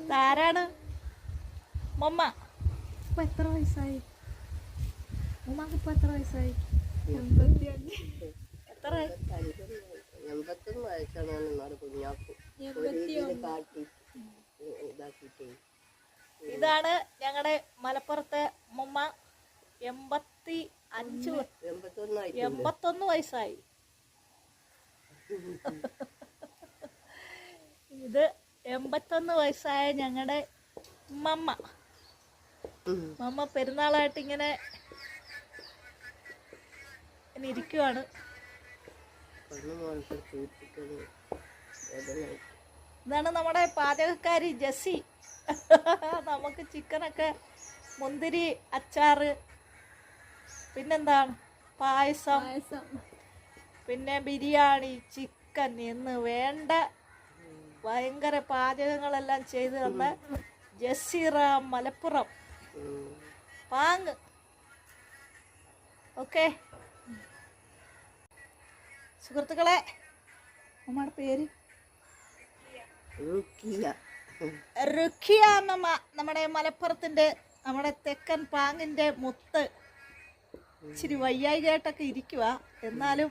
ഇതാരാണ്? മമ്മ. ഇപ്പൊ എത്ര വയസ്സായി? ഉമ്മാക്ക് ഇപ്പൊ എത്ര വയസ്സായി? 85. എത്ര? 81 വയസ്സാണ് എന്നോട് കുഞ്ഞാക്കും. ഇതാണ് ഞങ്ങളുടെ മലപ്പുറത്തെ ഉമ്മ. 81 വയസ്സായി. ഇത് 81 വയസ്സായ ഞങ്ങളുടെ മമ്മ. മമ്മ പെരുന്നാളായിട്ട് ഇങ്ങനെ ഇരിക്കുവാണ്. ഇതാണ് നമ്മുടെ പാചകക്കാരി ജെസ്സി. നമുക്ക് ചിക്കനൊക്കെ, മുന്തിരി അച്ചാറ്, പിന്നെന്താണ് പായസം, പിന്നെ ബിരിയാണി, ചിക്കൻ എന്ന് വേണ്ട ഭയങ്കര പാചകങ്ങളെല്ലാം ചെയ്തു തന്ന ജെസ്സിറാം മലപ്പുറം പാങ്. ഓക്കെ സുഹൃത്തുക്കളെ, അമ്മയുടെ പേര് റുഖിയ അമ്മ. നമ്മുടെ മലപ്പുറത്തിൻ്റെ, നമ്മുടെ തെക്കൻ പാങ്ങിൻ്റെ മുത്ത്. ഇച്ചിരി വയ്യായികയായിട്ടൊക്കെ ഇരിക്കുക, എന്നാലും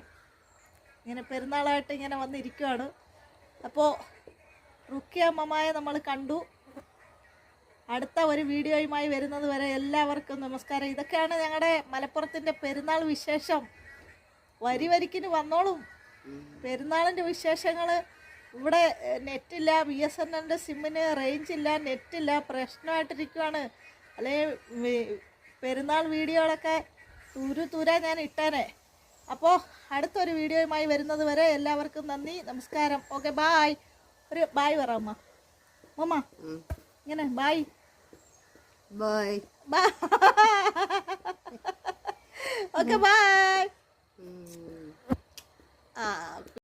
ഇങ്ങനെ പെരുന്നാളായിട്ട് ഇങ്ങനെ വന്നിരിക്കുകയാണ്. അപ്പോൾ റുഖിയ അമ്മയെ നമ്മൾ കണ്ടു. അടുത്ത ഒരു വീഡിയോയുമായി വരുന്നത് വരെ എല്ലാവർക്കും നമസ്കാരം. ഇതൊക്കെയാണ് ഞങ്ങളുടെ മലപ്പുറത്തിൻ്റെ പെരുന്നാൾ വിശേഷം. വരിക്കിന് വന്നോളും. പെരുന്നാളിൻ്റെ വിശേഷങ്ങൾ. ഇവിടെ നെറ്റില്ല, BSNLൻ്റെ സിമ്മിന് റേഞ്ച് ഇല്ല, നെറ്റില്ല, പ്രശ്നമായിട്ടിരിക്കുകയാണ്. അല്ലെങ്കിൽ പെരുന്നാൾ വീഡിയോകളൊക്കെ തുര ഞാൻ ഇട്ടേനെ. അപ്പോൾ അടുത്തൊരു വീഡിയോയുമായി വരുന്നത് വരെ എല്ലാവർക്കും നന്ദി, നമസ്കാരം. Okay bye. ഒരു ബായ് പറ അമ്മ. മമ്മ ഇങ്ങനെ ബായ് ബൈ. Okay bye. ആ